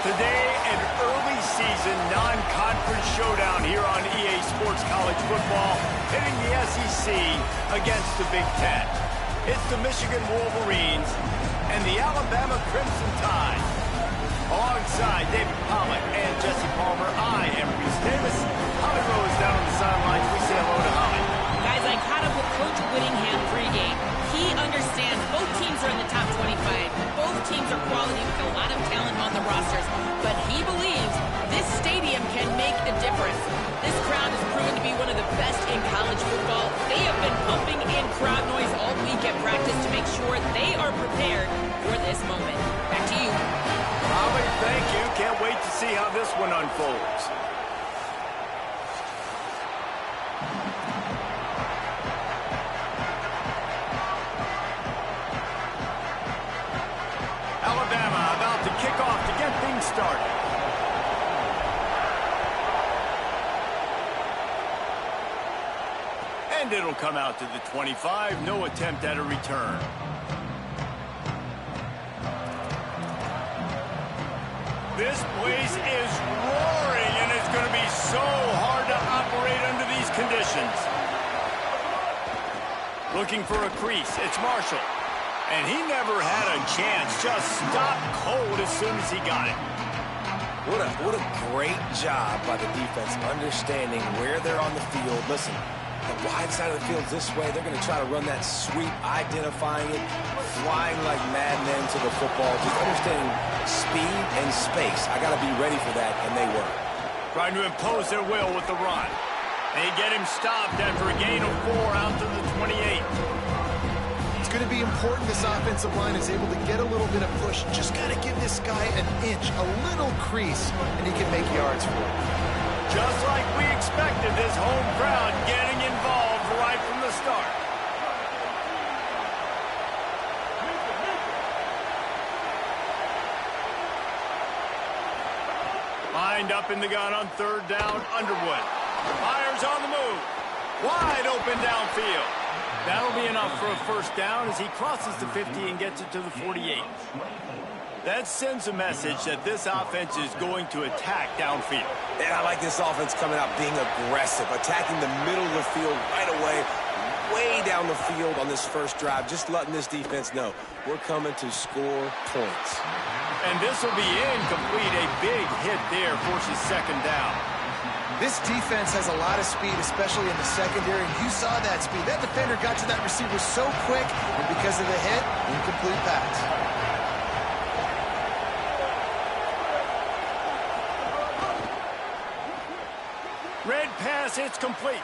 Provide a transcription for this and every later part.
Today, an early season non-conference showdown here on EA Sports College Football, pitting the SEC against the Big Ten. It's the Michigan Wolverines and the Alabama Crimson Tide. Alongside David Pollack and Jesse Palmer, I am Reese Davis. Holly Rowe is down on the sidelines. We say hello to Holly. Guys, I caught up with Coach Whittingham pregame. He understands both teams are in the top 25. Both teams are quality with a lot of talent on the rosters. But he believes this stadium can make a difference. This crowd has proven to be one of the best in college football. They have been pumping in crowd noise all week at practice to make sure they are prepared for this moment. Back to you. Holly, thank you. Can't wait to see how this one unfolds. Alabama about to kick off to get things started. And it'll come out to the 25. No attempt at a return. This place is roaring, and it's going to be so hard to operate under these conditions. Looking for a crease. It's Marshall. And he never had a chance. Just stopped cold as soon as he got it. What a great job by the defense understanding where they're on the field. Listen, the wide side of the field is this way. They're going to try to run that sweep, identifying it, flying like madmen to the football, just understanding speed and space. I got to be ready for that, and they were. Trying to impose their will with the run. They get him stopped after a gain of 4 out to the 28. It's going to be important this offensive line is able to get a little bit of push. Just got to give this guy an inch, a little crease, and he can make yards for it. Just like we expected, this home crowd getting involved right from the start. Lined up in the gun on third down, Underwood. Fires on the move. Wide open downfield. That'll be enough for a first down as he crosses the 50 and gets it to the 48. That sends a message that this offense is going to attack downfield. And I like this offense coming out being aggressive, attacking the middle of the field right away, way down the field on this first drive, just letting this defense know we're coming to score points. And this will be incomplete. A big hit there forces second down. This defense has a lot of speed, especially in the secondary, and you saw that speed. That defender got to that receiver so quick, and because of the hit, incomplete pass. Red pass, it's complete.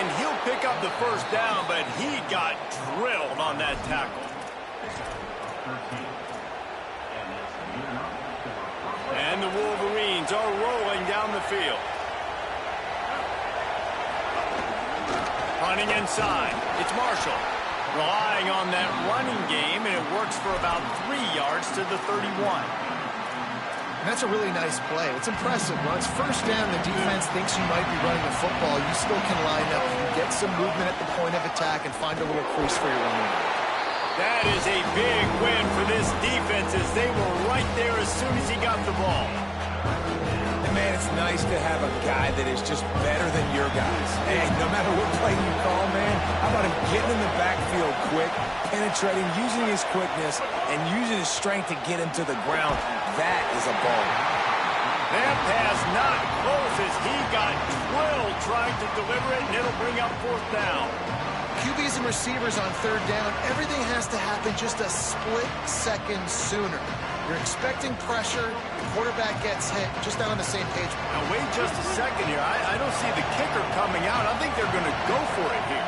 And he'll pick up the first down, but he got drilled on that tackle. And the Wolverines are rolling down the field. Running inside. It's Marshall. Relying on that running game, and it works for about 3 yards to the 31. And that's a really nice play. It's impressive. When it's first down, the defense thinks you might be running the football. You still can line up. You get some movement at the point of attack and find a little crease for your running. That is a big win for this defense as they were right there as soon as he got the ball. And man, it's nice to have a guy that is just better than your guys. Hey, no matter what play you call, man, how about him getting in the backfield quick, penetrating, using his quickness, and using his strength to get him to the ground. That is a ball. That pass not close as he got drilled trying to deliver it, and it'll bring up fourth down. QBs and receivers on third down, everything has to happen just a split second sooner. You're expecting pressure, the quarterback gets hit, just not on the same page. Now wait just a second here. I don't see the kicker coming out. I think they're going to go for it here.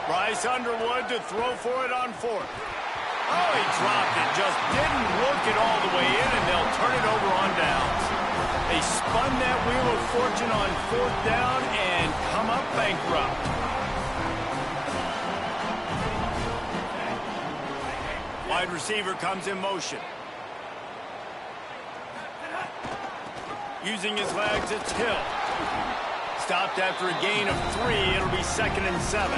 Bryce Underwood to throw for it on fourth. Oh, he dropped it. Just didn't look it all the way in, and they'll turn it over on downs. They spun that wheel of fortune on fourth down and come up bankrupt. Wide receiver comes in motion. Using his legs, it's Hill. stopped after a gain of 3. It'll be 2nd and 7.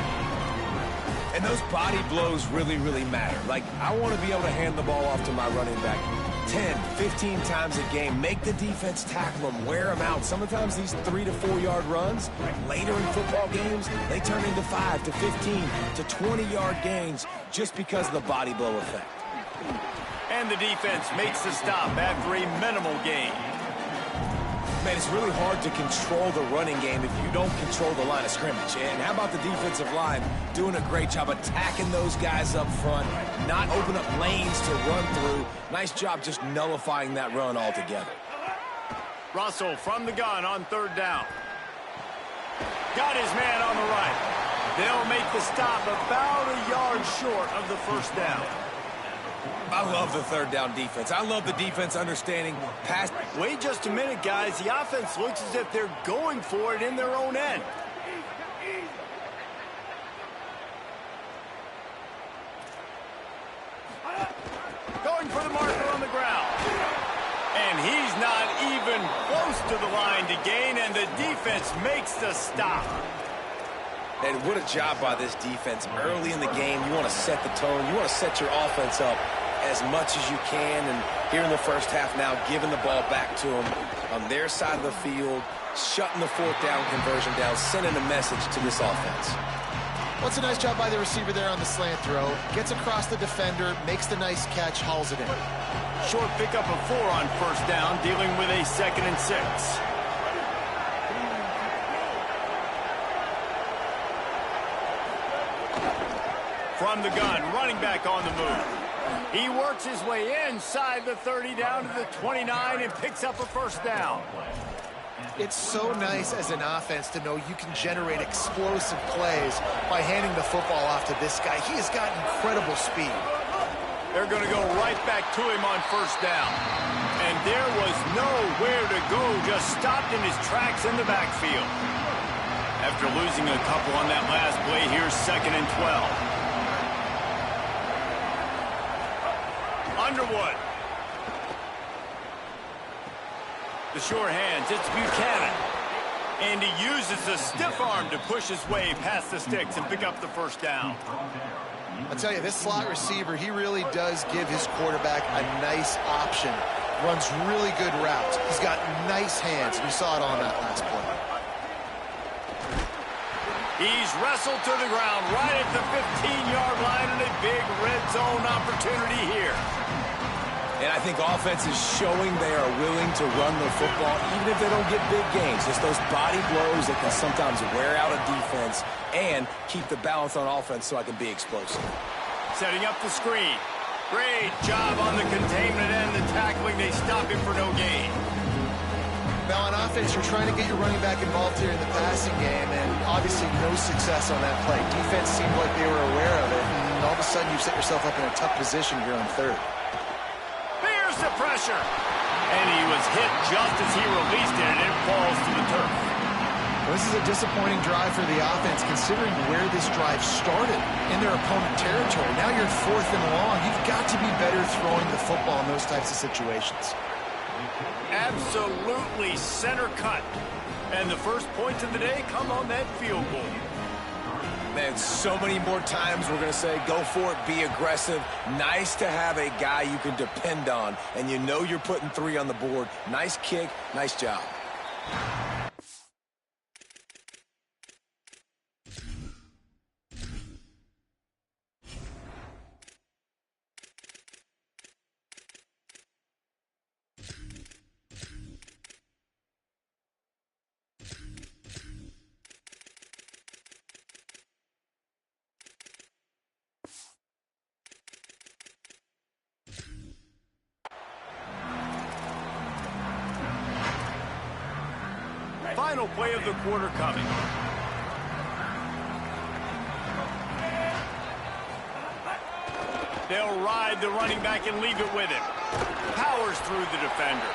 And those body blows really, really matter. Like, I want to be able to hand the ball off to my running back 10, 15 times a game. Make the defense tackle them, wear them out. Sometimes these 3 to 4 yard runs, later in football games, they turn into 5 to 15 to 20-yard gains just because of the body blow effect. And the defense makes the stop after a minimal gain. Man, it's really hard to control the running game if you don't control the line of scrimmage. And how about the defensive line doing a great job attacking those guys up front, not open up lanes to run through. Nice job just nullifying that run altogether. Russell from the gun on 3rd down. Got his man on the right. They'll make the stop about a yard short of the 1st down. I love the 3rd down defense. I love the defense understanding pass. Wait just a minute, guys. The offense looks as if they're going for it in their own end. Going for the marker on the ground. And he's not even close to the line to gain, and the defense makes the stop. And what a job by this defense. Early in the game, you want to set the tone. You want to set your offense up as much as you can. And here in the first half now, giving the ball back to them on their side of the field, shutting the 4th down conversion down, sending a message to this offense. Well, it's a nice job by the receiver there on the slant throw. Gets across the defender, makes the nice catch, hauls it in. Short pickup of 4 on 1st down, dealing with a 2nd and 6. From the gun, running back on the move. He works his way inside the 30 down to the 29 and picks up a 1st down. It's so nice as an offense to know you can generate explosive plays by handing the football off to this guy. He has got incredible speed. They're going to go right back to him on 1st down. And there was nowhere to go, just stopped in his tracks in the backfield. After losing a couple on that last play, here's 2nd and 12. Underwood. The sure hands, it's Buchanan. And he uses the stiff arm to push his way past the sticks and pick up the 1st down. I'll tell you, this slot receiver, he really does give his quarterback a nice option. Runs really good routes. He's got nice hands. We saw it on that last play. He's wrestled to the ground right at the 15-yard line, and a big red zone opportunity here. And I think offense is showing they are willing to run the football, even if they don't get big gains. Just those body blows that can sometimes wear out a defense and keep the balance on offense so I can be explosive. Setting up the screen. Great job on the containment and the tackling. They stop him for no gain. Now, on offense, you're trying to get your running back involved here in the passing game, and obviously no success on that play. Defense seemed like they were aware of it, and all of a sudden you've set yourself up in a tough position here on 3rd. Here's the pressure. And he was hit just as he released it, and it falls to the turf. Well, this is a disappointing drive for the offense, considering where this drive started in their opponent territory. Now you're 4th and long. You've got to be better throwing the football in those types of situations. Absolutely center cut. And the first points of the day come on that field goal. Man, so many more times we're going to say, go for it, be aggressive. Nice to have a guy you can depend on, and you know you're putting 3 on the board. Nice kick, nice job. Final play of the quarter coming. They'll ride the running back and leave it with him. Powers through the defender.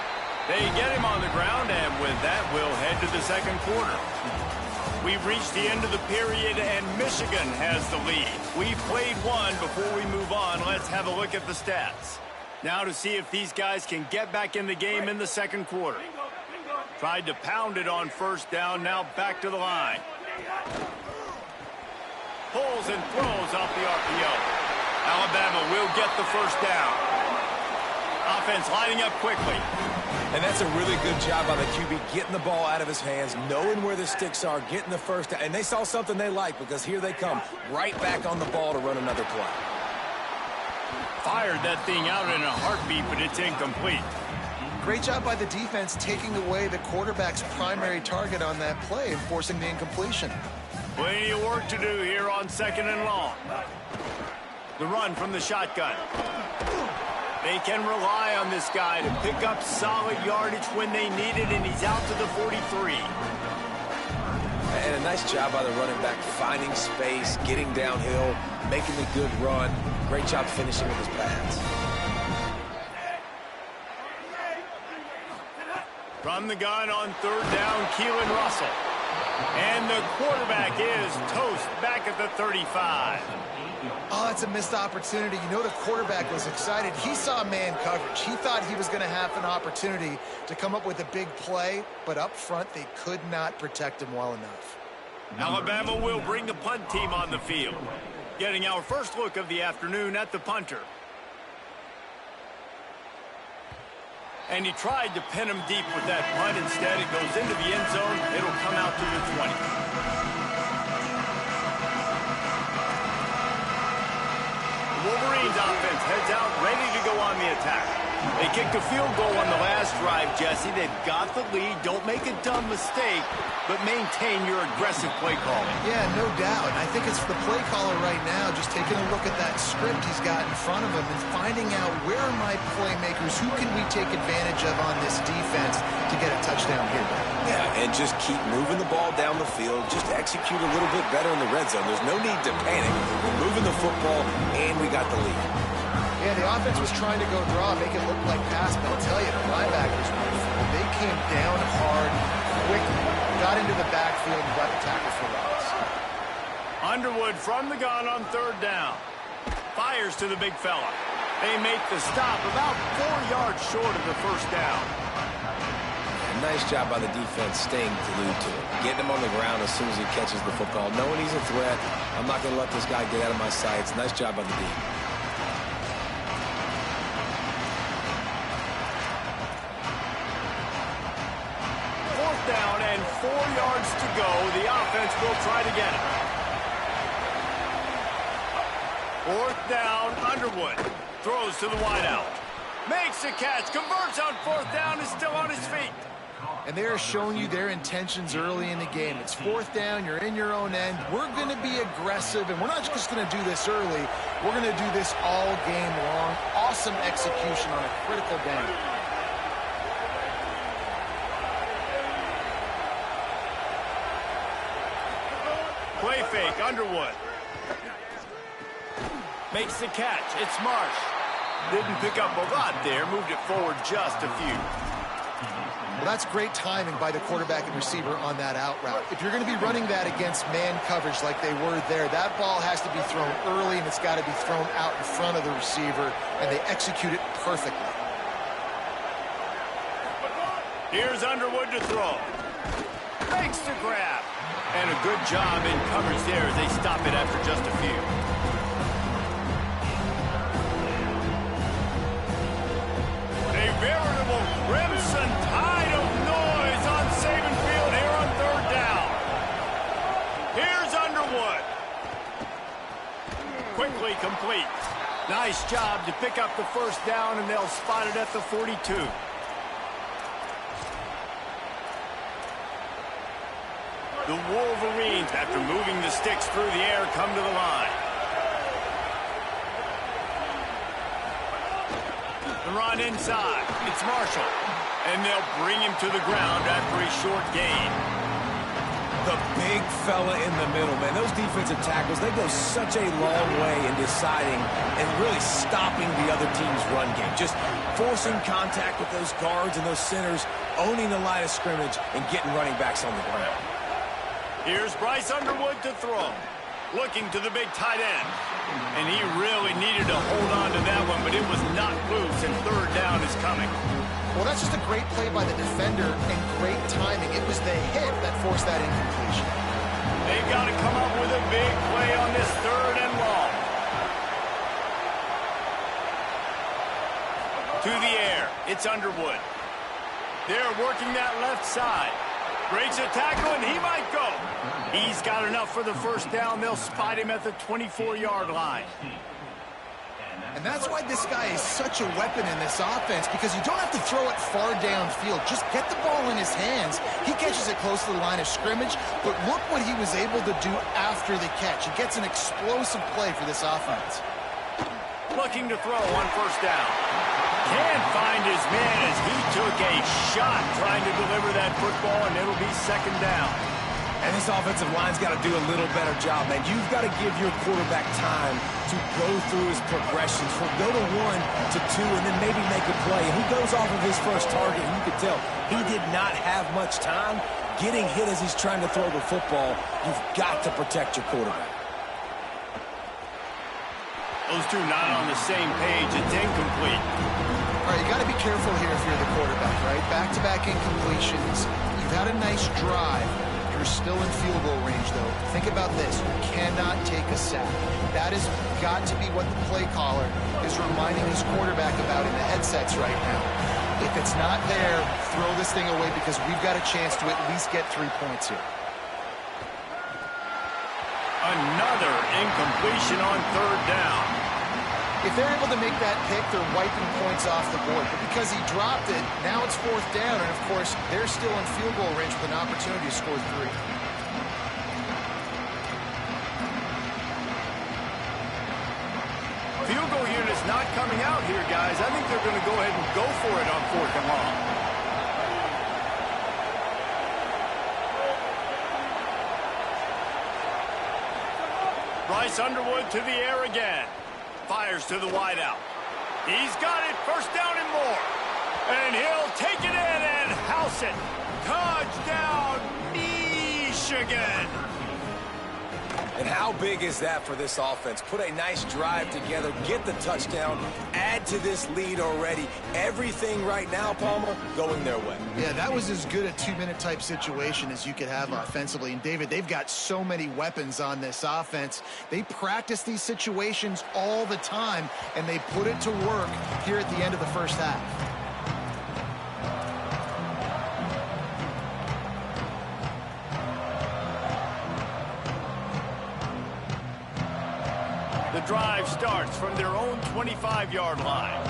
They get him on the ground, and with that, we'll head to the 2nd quarter. We've reached the end of the period, and Michigan has the lead. We've played one. Before we move on, let's have a look at the stats. Now to see if these guys can get back in the game in the 2nd quarter. Tried to pound it on first down, now back to the line. Pulls and throws off the RPO. Alabama will get the first down. Offense lining up quickly. And that's a really good job by the QB, getting the ball out of his hands, knowing where the sticks are, getting the first down. And they saw something they like, because here they come, right back on the ball to run another play. Fired that thing out in a heartbeat, but it's incomplete. Great job by the defense taking away the quarterback's primary target on that play and forcing the incompletion. Plenty of work to do here on 2nd and long. The run from the shotgun. They can rely on this guy to pick up solid yardage when they need it, and he's out to the 43. And a nice job by the running back, finding space, getting downhill, making a good run. Great job finishing with his pads. From the gun on 3rd down, Keelan Russell. And the quarterback is toast back at the 35. Oh, that's a missed opportunity. You know the quarterback was excited. He saw man coverage. He thought he was going to have an opportunity to come up with a big play, but up front they could not protect him well enough. Alabama will bring the punt team on the field. Getting our first look of the afternoon at the punter. And he tried to pin him deep with that punt. Instead, it goes into the end zone. It'll come out to the 20. The Wolverines offense heads out, ready to go on the attack. They kicked a field goal on the last drive, Jesse. They've got the lead. Don't make a dumb mistake, but maintain your aggressive play calling. Yeah, no doubt. I think it's the play caller right now just taking a look at that script he's got in front of him and finding out where are my playmakers, who can we take advantage of on this defense to get a touchdown here. Yeah, and just keep moving the ball down the field. Just execute a little bit better in the red zone. There's no need to panic. We're moving the football, and we got the lead. Yeah, the offense was trying to go draw, make it look like pass, but I'll tell you, the linebackers, they came down hard, quickly, got into the backfield, and got the tackle for loss. Underwood from the gun on 3rd down. Fires to the big fella. They make the stop about 4 yards short of the first down. Nice job by the defense staying glued to it. Getting him on the ground as soon as he catches the football. Knowing he's a threat, I'm not going to let this guy get out of my sights. Nice job by the D. Down and 4 yards to go. The offense will try to get it. 4th down, Underwood. Throws to the wideout. Makes a catch. Converts on 4th down. Is still on his feet. And they are showing you their intentions early in the game. It's 4th down. You're in your own end. We're going to be aggressive, and we're not just going to do this early. We're going to do this all game long. Awesome execution on a critical down. Play fake, Underwood. Makes the catch. It's Marsh. Didn't pick up a lot there. Moved it forward just a few. Well, that's great timing by the quarterback and receiver on that out route. If you're going to be running that against man coverage like they were there, that ball has to be thrown early, and it's got to be thrown out in front of the receiver, and they execute it perfectly. Here's Underwood to throw. Makes the grab. And a good job in coverage there as they stop it after just a few. A veritable crimson tide of noise on Saban Field here on 3rd down. Here's Underwood. Quickly complete. Nice job to pick up the first down, and they'll spot it at the 42. The Wolverines, after moving the sticks through the air, come to the line. The run inside. It's Marshall. And they'll bring him to the ground after a short gain. The big fella in the middle, man. Those defensive tackles, they go such a long way in deciding and really stopping the other team's run game. Just forcing contact with those guards and those centers, owning the line of scrimmage, and getting running backs on the ground. Here's Bryce Underwood to throw. Looking to the big tight end. And he really needed to hold on to that one, but it was not loose, and 3rd down is coming. Well, that's just a great play by the defender and great timing. It was the hit that forced that incompletion. They've got to come up with a big play on this 3rd and long. To the air, it's Underwood. They're working that left side. Breaks a tackle, and he might go. He's got enough for the first down. They'll spot him at the 24-yard line. And that's why this guy is such a weapon in this offense, because you don't have to throw it far downfield. Just get the ball in his hands. He catches it close to the line of scrimmage, but look what he was able to do after the catch. He gets an explosive play for this offense. Looking to throw on first down. Can't find his man as he took a shot trying to deliver that football, and it'll be 2nd down. And this offensive line's got to do a little better job, man. You've got to give your quarterback time to go through his progressions. Go to 1 to 2 and then maybe make a play. And he goes off of his first target, and you can tell he did not have much time getting hit as he's trying to throw the football. You've got to protect your quarterback. Those two not on the same page. It's incomplete. All right, you got to be careful here if you're the quarterback, right? Back-to-back incompletions. You've had a nice drive. You're still in field goal range, though. Think about this. You cannot take a sack. That has got to be what the play caller is reminding his quarterback about in the headsets right now. If it's not there, throw this thing away because we've got a chance to at least get 3 points here. Another incompletion on 3rd down. If they're able to make that pick, they're wiping points off the board. But because he dropped it, now it's 4th down. And, of course, they're still in field goal range with an opportunity to score 3. Field goal unit's not coming out here, guys. I think they're going to go ahead and go for it on 4th and long. Bryce Underwood to the air again. Fires to the wideout. He's got it. 1st down and more. And he'll take it in and house it. Touchdown, Michigan. And how big is that for this offense? Put a nice drive together, get the touchdown, add to this lead already. Everything right now, Palmer, going their way. Yeah, that was as good a 2-minute type situation as you could have offensively. And, David, they've got so many weapons on this offense. They practice these situations all the time, and they put it to work here at the end of the first half. The drive starts from their own 25-yard line.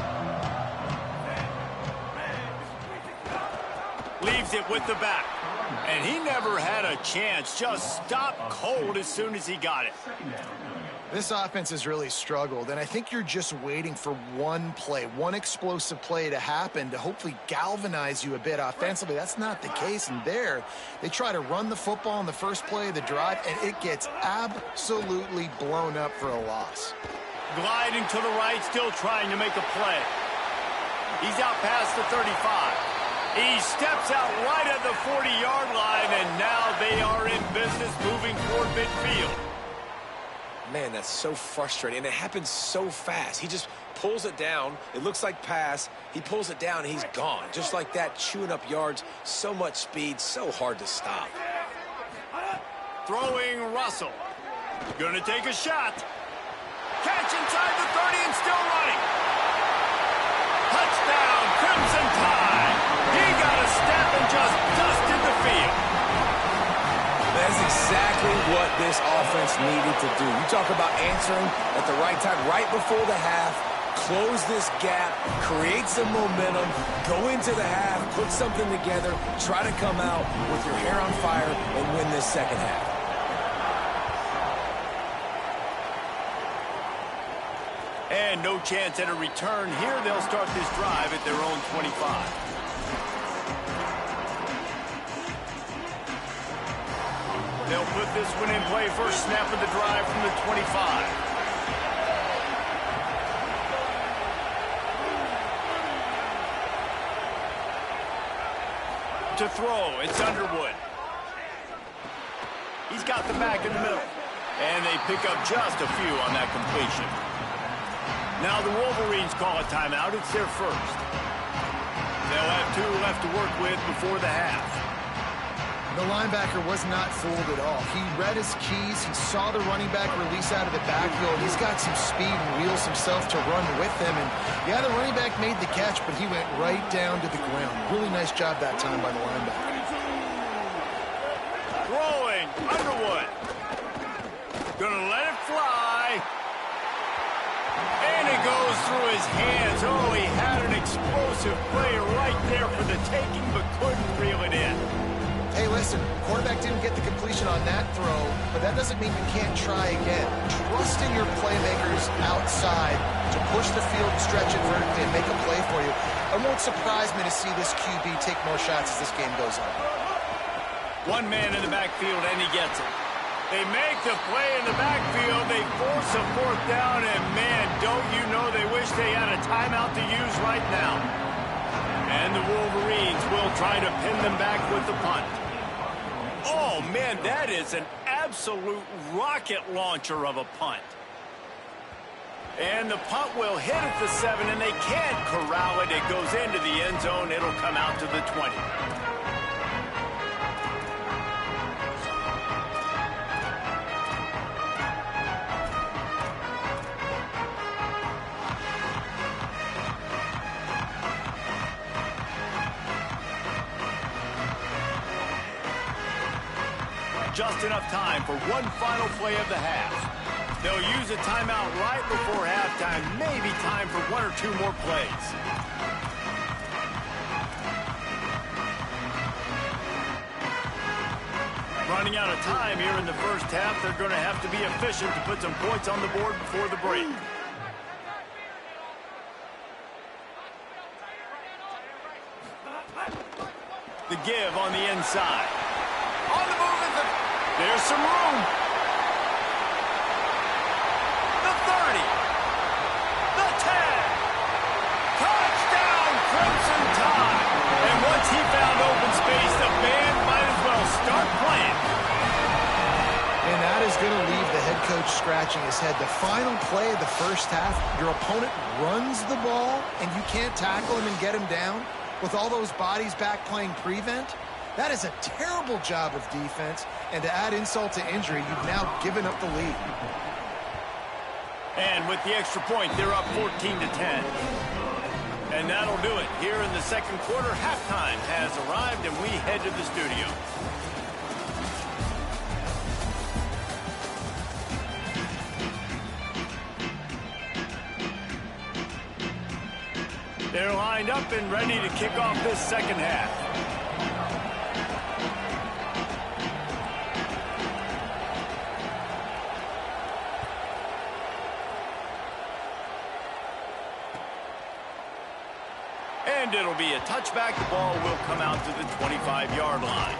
Leaves it with the back. And he never had a chance. Just stopped cold as soon as he got it. This offense has really struggled, and I think you're just waiting for one play, one explosive play to happen to hopefully galvanize you a bit offensively. That's not the case, and there they try to run the football in the first play of the drive, and it gets absolutely blown up for a loss. Gliding to the right, still trying to make a play. He's out past the 35. He steps out right at the 40-yard line, and now they are in business moving toward midfield. Man, that's so frustrating, and it happens so fast. He just pulls it down. It looks like pass. He pulls it down, and he's gone. Just like that, chewing up yards. So much speed, so hard to stop. Throwing Russell. Gonna take a shot. Catch inside the 30 and still running. Touchdown, Crimson Tide. He got a step and just dusted the field. That's exactly what this offense needed to do. You talk about answering at the right time, right before the half, close this gap, create some momentum, go into the half, put something together, try to come out with your hair on fire and win this second half. And no chance at a return here. They'll start this drive at their own 25. They'll put this one in play. First snap of the drive from the 25. To throw, it's Underwood. He's got the back in the middle. And they pick up just a few on that completion. Now the Wolverines call a timeout. It's their first. They'll have 2 left to work with before the half. The linebacker was not fooled at all. He read his keys. He saw the running back release out of the backfield. He's got some speed and wheels himself to run with him. And, yeah, the running back made the catch, but he went right down to the ground. Really nice job that time by the linebacker. Throwing, Underwood. Gonna let it fly. And it goes through his hands. Oh, he had an explosive play right there for the taking, but couldn't reel it in. Hey, listen, quarterback didn't get the completion on that throw, but that doesn't mean you can't try again. Trust in your playmakers outside to push the field and stretch it vertically and make a play for you. It won't surprise me to see this QB take more shots as this game goes on. 1 man in the backfield, and he gets it. They make the play in the backfield. They force a 4th down, and, man, don't you know they wish they had a timeout to use right now. And the Wolverines will try to pin them back with the punt. Oh, man, that is an absolute rocket launcher of a punt. And the punt will hit at the 7, and they can't corral it. It goes into the end zone. It'll come out to the 20. Just enough time for one final play of the half. They'll use a timeout right before halftime. Maybe time for 1 or 2 more plays. Running out of time here in the first half. They're going to have to be efficient to put some points on the board before the break. The give on the inside. On the move is there's some room. The 30. The 10. Touchdown, Crimson Tide. And once he found open space, the band might as well start playing. And that is going to leave the head coach scratching his head. The final play of the first half, your opponent runs the ball, and you can't tackle him and get him down with all those bodies back playing prevent. That is a terrible job of defense, and to add insult to injury, you've now given up the lead. And with the extra point, they're up 14-10. And that'll do it. Here in the second quarter, halftime has arrived, and we head to the studio. They're lined up and ready to kick off this second half. And it'll be a touchback. The ball will come out to the 25-yard line.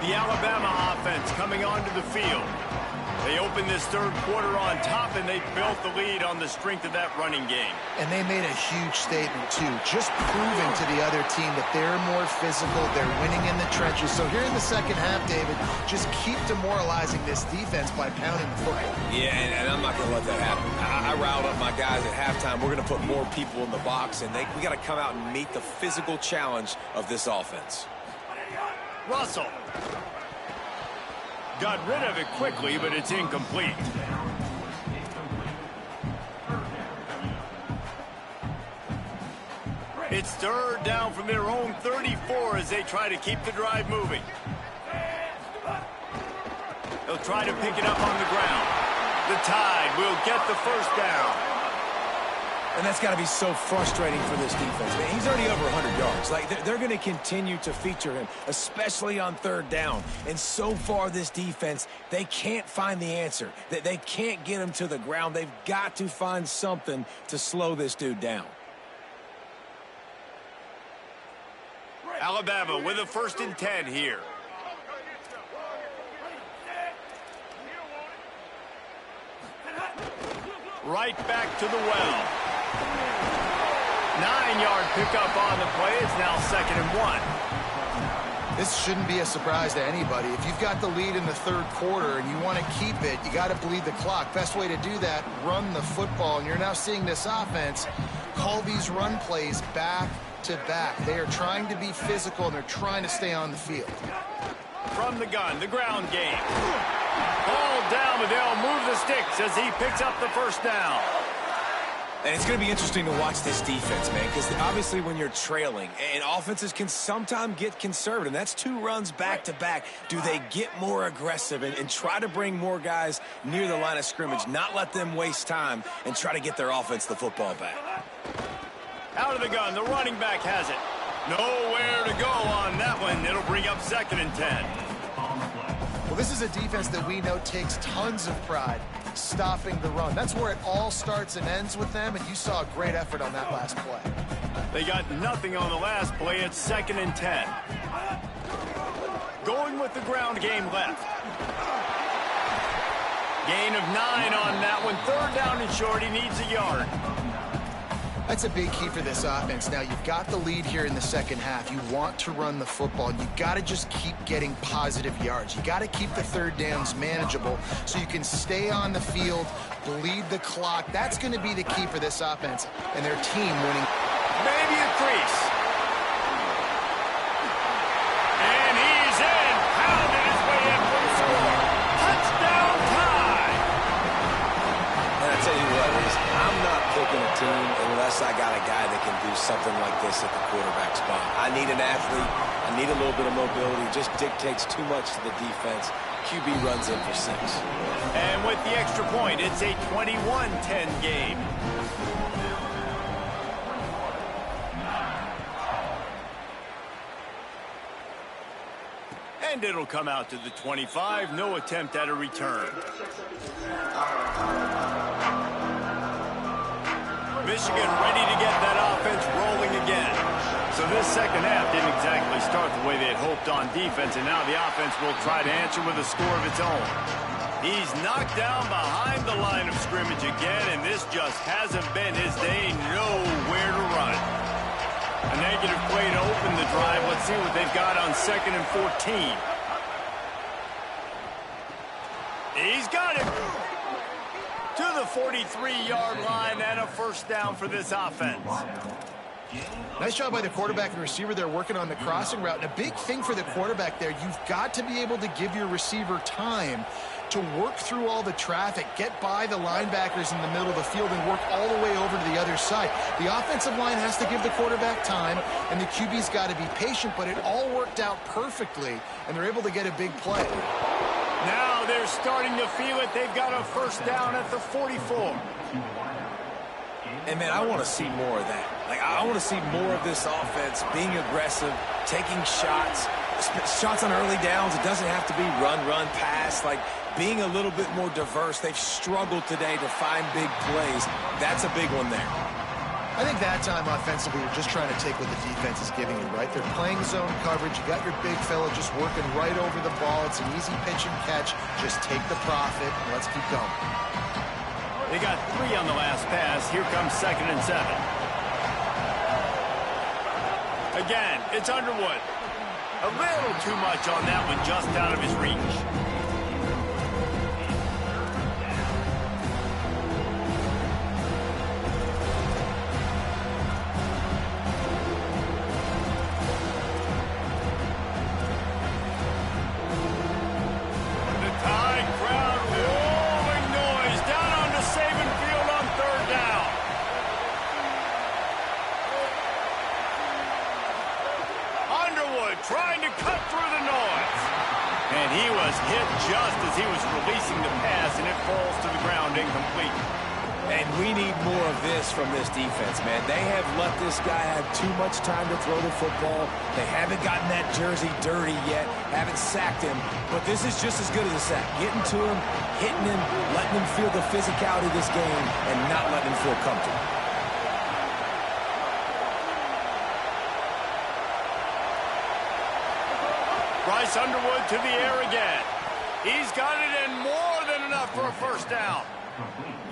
The Alabama offense coming onto the field. They opened this third quarter on top, and they built the lead on the strength of that running game. And they made a huge statement, too, just proving to the other team that they're more physical, they're winning in the trenches. So here in the second half, David, just keep demoralizing this defense by pounding the football. Yeah, and I'm not going to let that happen. I riled up my guys at halftime. We're going to put more people in the box, and we got to come out and meet the physical challenge of this offense. Russell. Got rid of it quickly, but it's incomplete. It's third down from their own 34 as they try to keep the drive moving. They'll try to pick it up on the ground. The Tide will get the first down. And that's got to be so frustrating for this defense. Man, he's already over 100 yards. Like, they're going to continue to feature him, especially on third down. And so far, this defense, they can't find the answer. They can't get him to the ground. They've got to find something to slow this dude down. Alabama with a 1st and 10 here. Right back to the well. 9-yard pickup on the play. It's now 2nd and 1. This shouldn't be a surprise to anybody. If you've got the lead in the third quarter and you want to keep it, you got to bleed the clock. Best way to do that, run the football. And you're now seeing this offense call these run plays back to back. They are trying to be physical, and they're trying to stay on the field. From the gun, the ground game. Ball down, but they'll move the sticks as he picks up the first down. And it's going to be interesting to watch this defense, man, because obviously when you're trailing, and offenses can sometimes get conservative. That's 2 runs back-to-back. Do they get more aggressive and try to bring more guys near the line of scrimmage, not let them waste time, and try to get their offense the football back? Out of the gun, the running back has it. Nowhere to go on that one. It'll bring up 2nd and 10. Well, this is a defense that we know takes tons of pride stopping the run. That's where it all starts and ends with them, and you saw a great effort on that last play. They got nothing on the last play. It's 2nd and 10. Going with the ground game left. Gain of 9 on that one. 3rd down and short. He needs a yard. That's a big key for this offense. Now, you've got the lead here in the second half. You want to run the football. You got to just keep getting positive yards. You got to keep the 3rd downs manageable so you can stay on the field, bleed the clock. That's going to be the key for this offense and their team winning. Maybe a crease. And he's in. Pounded his way in for the score. Touchdown tie. And I tell you what, I'm not picking a team unless I got a guy that can do something like this at the quarterback spot. I need an athlete. I need a little bit of mobility. Just dictates too much to the defense. QB runs in for 6. And with the extra point, it's a 21-10 game. And it'll come out to the 25. No attempt at a return. Michigan ready to get that offense rolling again. So this second half didn't exactly start the way they had hoped on defense, and now the offense will try to answer with a score of its own. He's knocked down behind the line of scrimmage again, and this just hasn't been his day. Nowhere to run. A negative play to open the drive. Let's see what they've got on 2nd and 14. He's got it. To the 43-yard line and a 1st down for this offense. Nice job by the quarterback and receiver there working on the crossing route. And a big thing for the quarterback there, you've got to be able to give your receiver time to work through all the traffic, get by the linebackers in the middle of the field, and work all the way over to the other side. The offensive line has to give the quarterback time, and the QB's got to be patient, but it all worked out perfectly, and they're able to get a big play. Now they're starting to feel it. They've got a 1st down at the 44. And, man, I want to see more of that. I want to see more of this offense being aggressive, taking shots on early downs. It doesn't have to be run, pass. Being a little bit more diverse. They've struggled today to find big plays. That's a big one there. I think that time offensively, you're just trying to take what the defense is giving you, right? They're playing zone coverage. You got your big fella just working right over the ball. It's an easy pitch and catch. Just take the profit, and let's keep going. They got 3 on the last pass. Here comes 2nd and 7. Again, it's Underwood. A little too much on that one, just out of his reach. Trying to cut through the noise. And he was hit just as he was releasing the pass, and it falls to the ground incomplete. And we need more of this from this defense, man. They have let this guy have too much time to throw the football. They haven't gotten that jersey dirty yet, haven't sacked him. But this is just as good as a sack. Getting to him, hitting him, letting him feel the physicality of this game, and not letting him feel comfortable. Bryce Underwood to the air again. He's got it in more than enough for a 1st down.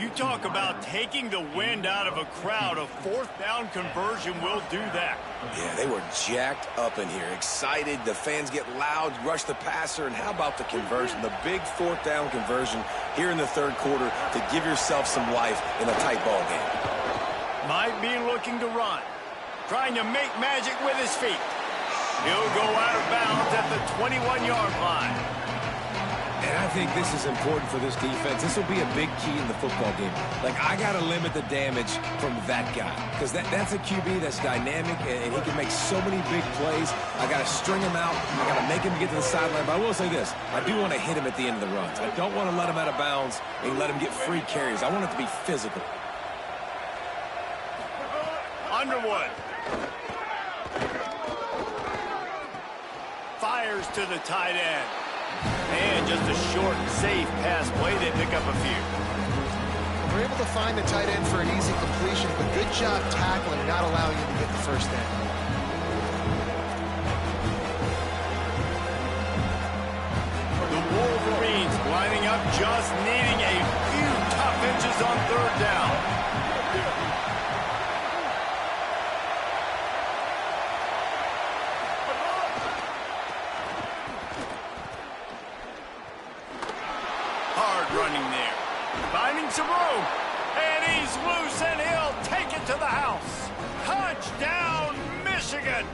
You talk about taking the wind out of a crowd. A 4th down conversion will do that. Yeah, they were jacked up in here, excited. The fans get loud, rush the passer, and how about the conversion, the big fourth down conversion here in the third quarter to give yourself some life in a tight ball game. Might be looking to run, trying to make magic with his feet. He'll go out of bounds at the 21-yard line. And I think this is important for this defense. This will be a big key in the football game. Like, I got to limit the damage from that guy because that's a QB that's dynamic, and he can make so many big plays. I got to string him out. I got to make him get to the sideline. But I will say this. I do want to hit him at the end of the runs. I don't want to let him out of bounds and let him get free carries. I want it to be physical. Underwood. Fires to the tight end. And just a short, safe pass play. They pick up a few. We're able to find the tight end for an easy completion, but good job tackling, not allowing him to get the first down. The Wolverines lining up, just needing a few tough inches on third down. Some room, and he's loose, and he'll take it to the house. Touchdown, Michigan!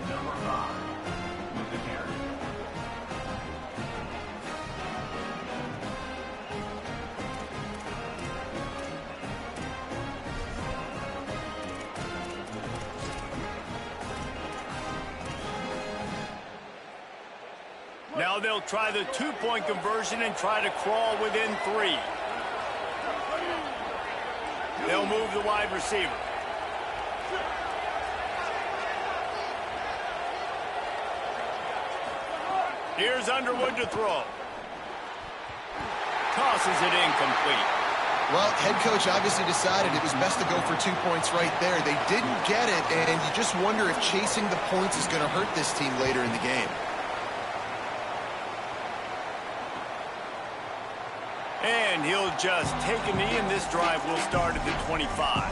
Now they'll try the two-point conversion and try to crawl within 3. They'll move the wide receiver. Here's Underwood to throw. Tosses it incomplete. Well, head coach obviously decided it was best to go for 2 points right there. They didn't get it, and you just wonder if chasing the points is going to hurt this team later in the game. And he'll just take a knee, and this drive will start at the 25.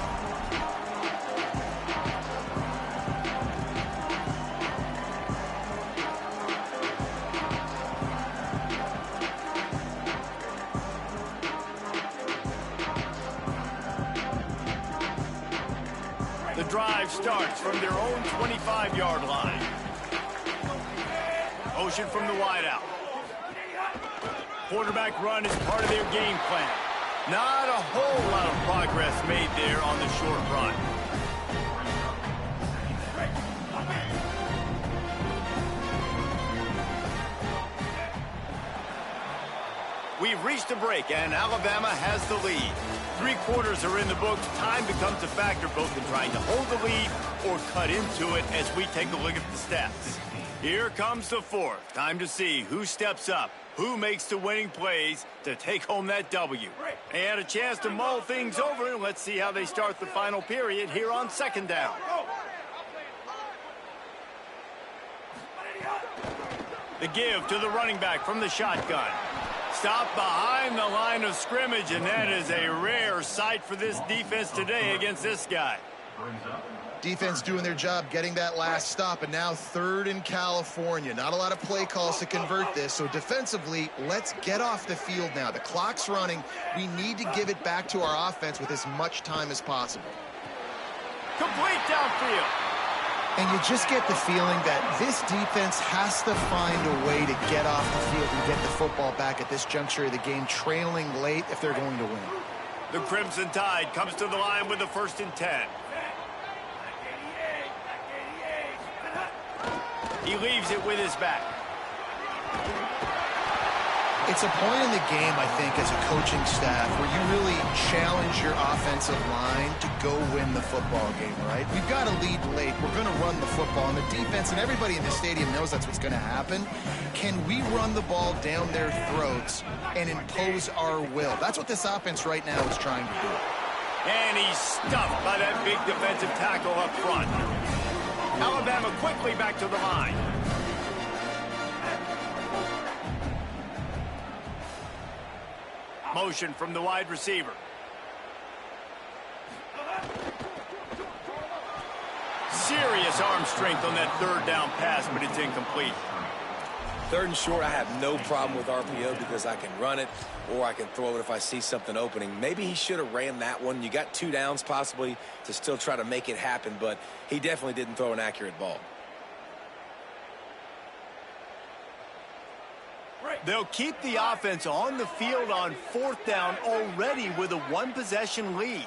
The drive starts from their own 25-yard line. Motion from the wideout. Quarterback run is part of their game plan. Not a whole lot of progress made there on the short run. We've reached a break, and Alabama has the lead. 3 quarters are in the books. Time becomes a factor both in trying to hold the lead or cut into it as we take a look at the stats. Here comes the fourth. Time to see who steps up, who makes the winning plays to take home that W. They had a chance to mull things over, and let's see how they start the final period here on second down. The give to the running back from the shotgun. Stopped behind the line of scrimmage, and that is a rare sight for this defense today against this guy. Defense doing their job, getting that last stop, and now third in California. Not a lot of play calls to convert this, so defensively, let's get off the field now. The clock's running. We need to give it back to our offense with as much time as possible. Complete downfield. And you just get the feeling that this defense has to find a way to get off the field and get the football back at this juncture of the game, trailing late if they're going to win. The Crimson Tide comes to the line with the 1st and 10. He leaves it with his back. It's a point in the game, I think, as a coaching staff where you really challenge your offensive line to go win the football game, right? We've got to lead late. We're going to run the football, and the defense and everybody in the stadium knows that's what's going to happen. Can we run the ball down their throats and impose our will? That's what this offense right now is trying to do. And he's stuffed by that big defensive tackle up front. Alabama quickly back to the line. Motion from the wide receiver. Serious Nice arm strength on that third down pass, but it's incomplete. Third and short, I have no problem with RPO because I can run it or I can throw it if I see something opening. Maybe he should have ran that one. You got 2 downs possibly to still try to make it happen, but he definitely didn't throw an accurate ball. They'll keep the offense on the field on 4th down already with a 1-possession lead.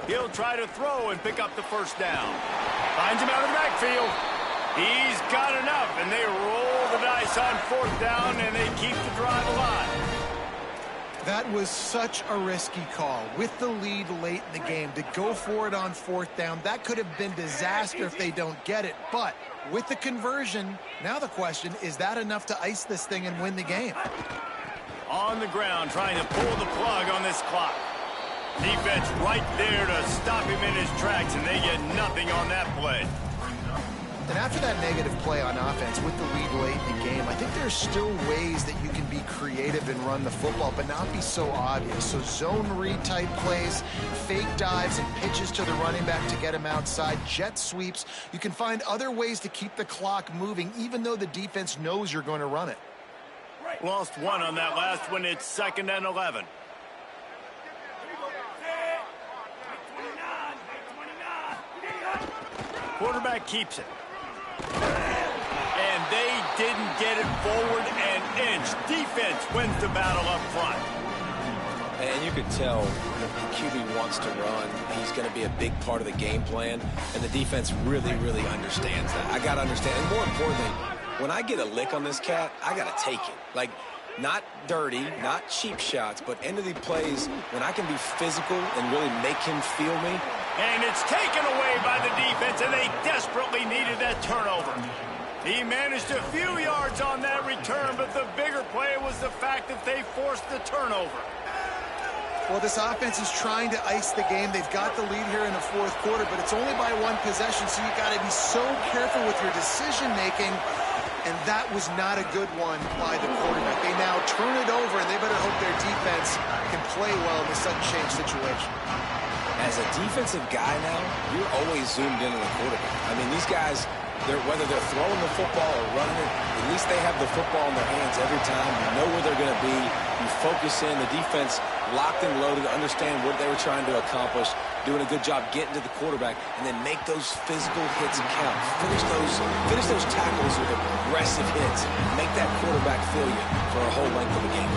He'll try to throw and pick up the first down. Finds him out of the backfield. He's got enough, and they roll the dice on 4th down, and they keep the drive alive. That was such a risky call. With the lead late in the game, to go for it on 4th down, that could have been disaster if they don't get it. But with the conversion, now the question, is that enough to ice this thing and win the game? On the ground, trying to pull the plug on this clock. Defense right there to stop him in his tracks, and they get nothing on that play. And after that negative play on offense with the lead late in the game, I think there's still ways that you can be creative and run the football, but not be so obvious. So zone read type plays, fake dives and pitches to the running back to get him outside, jet sweeps. You can find other ways to keep the clock moving, even though the defense knows you're going to run it. Lost one on that last one. It's 2nd and 11. Quarterback keeps it. And they didn't get it forward an inch. Defense wins the battle up front. And you can tell the QB wants to run. He's going to be a big part of the game plan. And the defense really, really understands that. I got to understand. And more importantly, when I get a lick on this cat, I got to take it. Like, not dirty, not cheap shots, but end of the plays when I can be physical and really make him feel me. And it's taken away by the defense, and they desperately needed that turnover. He managed a few yards on that return, but the bigger play was the fact that they forced the turnover. Well, this offense is trying to ice the game. They've got the lead here in the 4th quarter, but it's only by 1 possession, so you got to be so careful with your decision-making. And that was not a good one by the quarterback. They now turn it over, and they better hope their defense can play well in this sudden change situation. As a defensive guy now, you're always zoomed in on the quarterback. I mean, these guys, whether they're throwing the football or running it, at least they have the football in their hands every time. You know where they're going to be. You focus in. The defense locked and loaded, understand what they were trying to accomplish, doing a good job getting to the quarterback, and then make those physical hits count. Finish those tackles with aggressive hits. Make that quarterback feel you for a whole length of the game.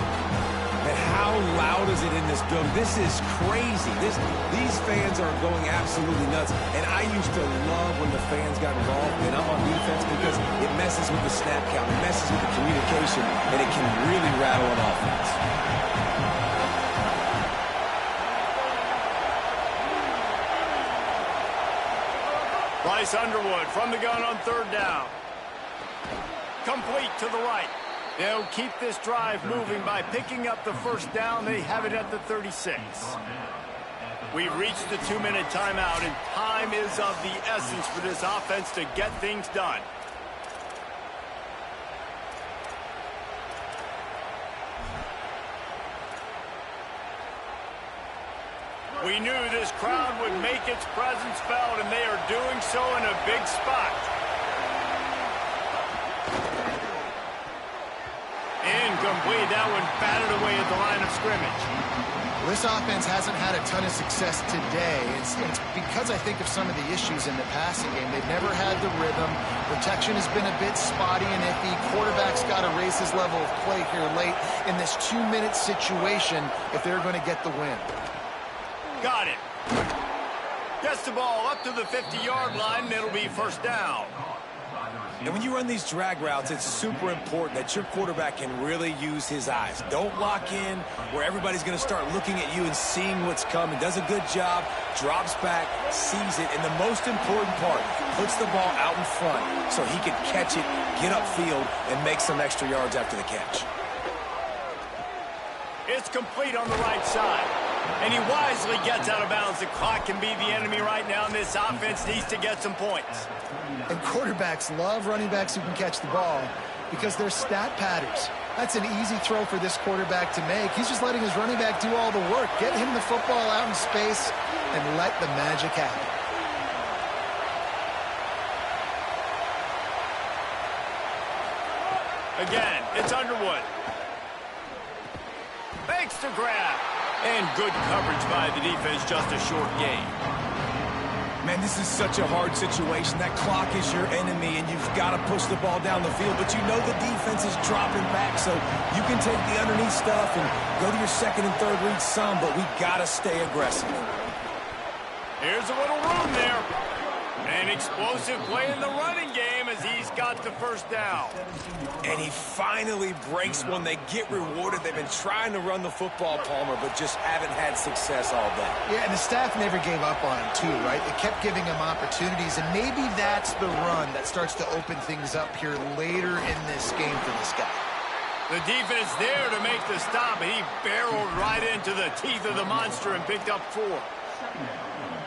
And how loud is it in this building? This is crazy. These fans are going absolutely nuts. And I used to love when the fans got involved, and I'm on defense because it messes with the snap count, it messes with the communication, and it can really rattle an offense. Bryce Underwood from the gun on 3rd down. Complete to the right. They'll keep this drive moving by picking up the first down. They have it at the 36. We've reached the 2-minute timeout, and time is of the essence for this offense to get things done. We knew this crowd would make its presence felt, and they are doing so in a big spot. Incomplete. That one batted away at the line of scrimmage. Well, this offense hasn't had a ton of success today. It's because I think of some of the issues in the passing game. They've never had the rhythm. Protection has been a bit spotty and iffy. Quarterback's got to raise his level of play here late in this 2-minute situation if they're going to get the win. Got it. Gets the ball up to the 50-yard line, and it'll be first down. And when you run these drag routes, it's super important that your quarterback can really use his eyes. Don't lock in where everybody's going to start looking at you and seeing what's coming. Does a good job, drops back, sees it, and the most important part, puts the ball out in front so he can catch it, get upfield, and make some extra yards after the catch. It's complete on the right side. And he wisely gets out of bounds. The clock can be the enemy right now, and this offense needs to get some points. And quarterbacks love running backs who can catch the ball because they're stat padders. That's an easy throw for this quarterback to make. He's just letting his running back do all the work. Get him the football out in space and let the magic happen. Again, it's Underwood. Makes the grab. And good coverage by the defense, just a short gain. Man, this is such a hard situation. That clock is your enemy, and you've got to push the ball down the field. But you know the defense is dropping back, so you can take the underneath stuff and go to your second and third read some, but we got to stay aggressive. Here's a little room there. An explosive play in the running game as he's got the first down. And he finally breaks one. They get rewarded. They've been trying to run the football, Palmer, but just haven't had success all day. Yeah, and the staff never gave up on him, too, right? They kept giving him opportunities, and maybe that's the run that starts to open things up here later in this game for this guy. The defense there to make the stop, and he barreled right into the teeth of the monster and picked up 4.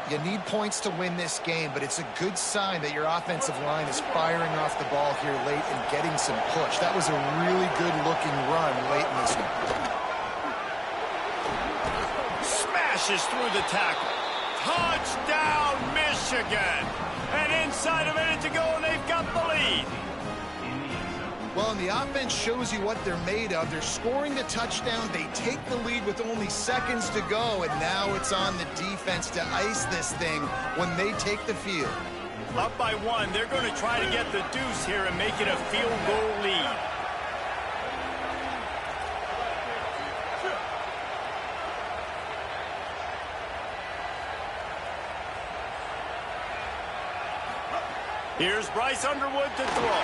You need points to win this game, but it's a good sign that your offensive line is firing off the ball here late and getting some push. That was a really good-looking run late in this one. Smashes through the tackle. Touchdown, Michigan! And inside a minute to go, and they've got the lead. Well, and the offense shows you what they're made of. They're scoring the touchdown. They take the lead with only seconds to go, and now it's on the defense to ice this thing when they take the field. Up by 1, they're going to try to get the deuce here and make it a field goal lead. Here's Bryce Underwood to throw.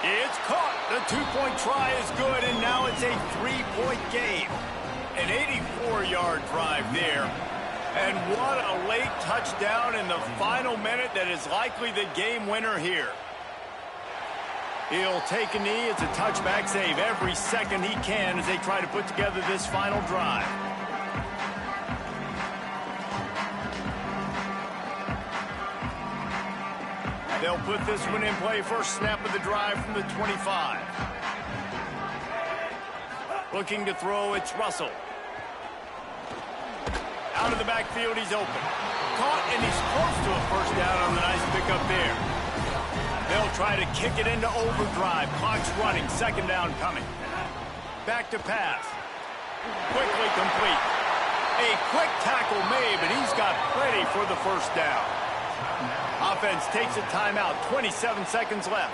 It's caught. The 2-point try is good, and now it's a 3-point game. An 84-yard drive there. And what a late touchdown in the final minute that is likely the game winner here. He'll take a knee. It's a touchback save every second he can as they try to put together this final drive. They'll put this one in play. First snap of the drive from the 25. Looking to throw, it's Russell. Out of the backfield, he's open. Caught, and he's close to a first down on the nice pickup there. They'll try to kick it into overdrive. Clock's running, second down coming. Back to pass. Quickly complete. A quick tackle made, but he's got plenty for the first down. Offense takes a timeout, 27 seconds left.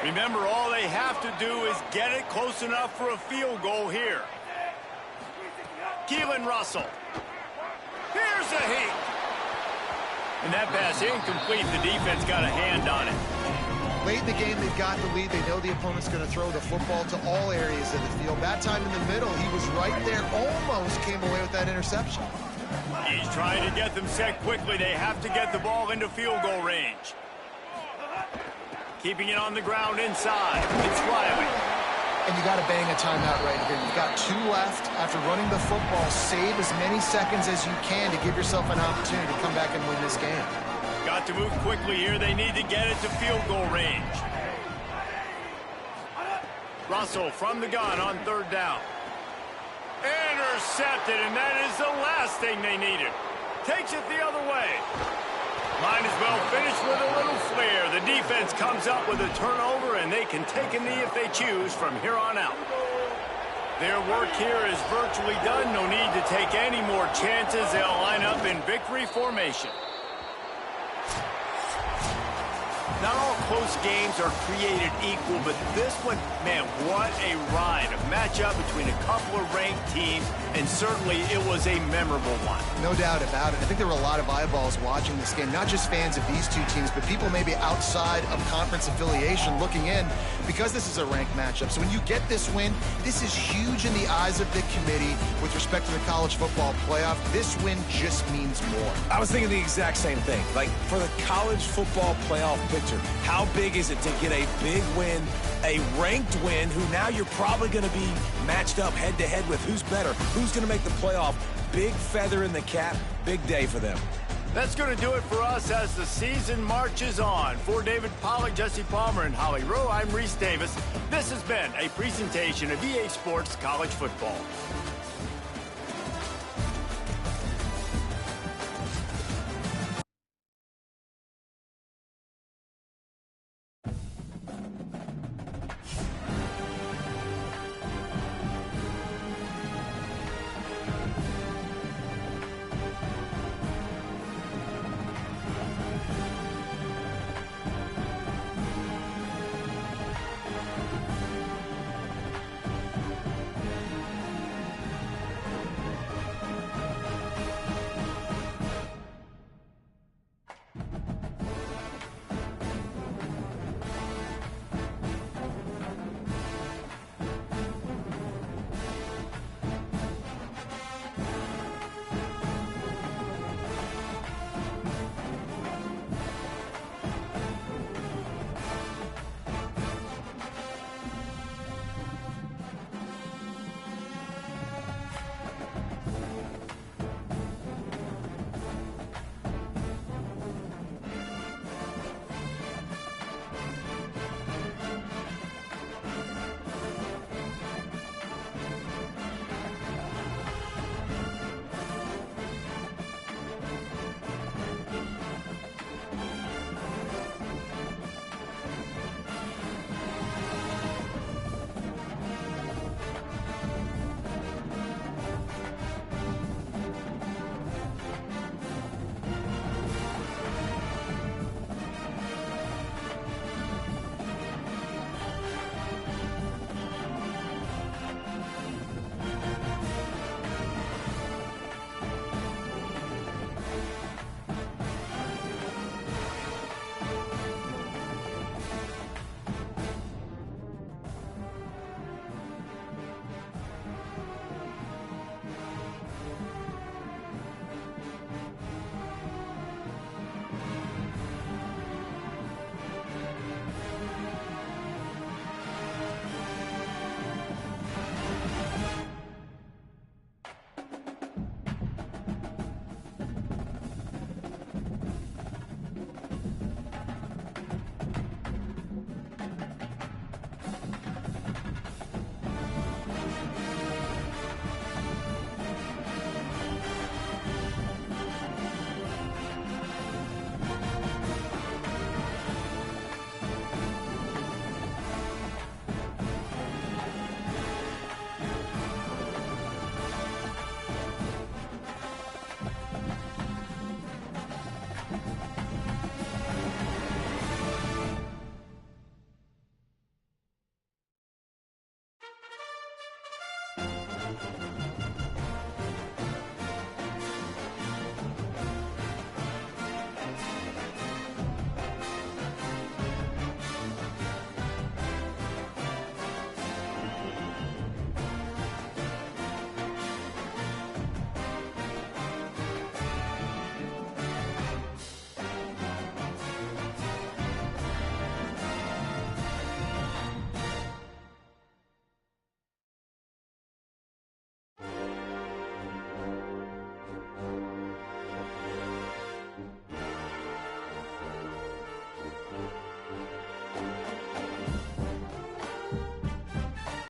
Remember, all they have to do is get it close enough for a field goal here. Keelan Russell. Here's a heat. And that pass incomplete. The defense got a hand on it. Late in the game, they've got the lead. They know the opponent's going to throw the football to all areas of the field. That time in the middle, he was right there. Almost came away with that interception. He's trying to get them set quickly. They have to get the ball into field goal range. Keeping it on the ground inside. It's Riley. And you got to bang a timeout right here. You've got 2 left. After running the football, save as many seconds as you can to give yourself an opportunity to come back and win this game. Got to move quickly here. They need to get it to field goal range. Russell from the gun on third down. Intercepted, and that is the last thing they needed. Takes it the other way. Might as well finish with a little flair. The defense comes up with a turnover, and they can take a knee if they choose from here on out. Their work here is virtually done. No need to take any more chances. They'll line up in victory formation. Not all close games are created equal, but this one, man, what a ride. A matchup between a couple of ranked teams, and certainly it was a memorable one. No doubt about it. I think there were a lot of eyeballs watching this game, not just fans of these two teams, but people maybe outside of conference affiliation looking in because this is a ranked matchup. So when you get this win, this is huge in the eyes of the committee with respect to the college football playoff. This win just means more. I was thinking the exact same thing. Like, for the college football playoff picture, how big is it to get a big win, a ranked win, who now you're probably going to be matched up head-to-head with who's better, who's going to make the playoff. Big feather in the cap, big day for them. That's going to do it for us as the season marches on. For David Pollack, Jesse Palmer, and Holly Rowe, I'm Reese Davis. This has been a presentation of EA Sports College Football.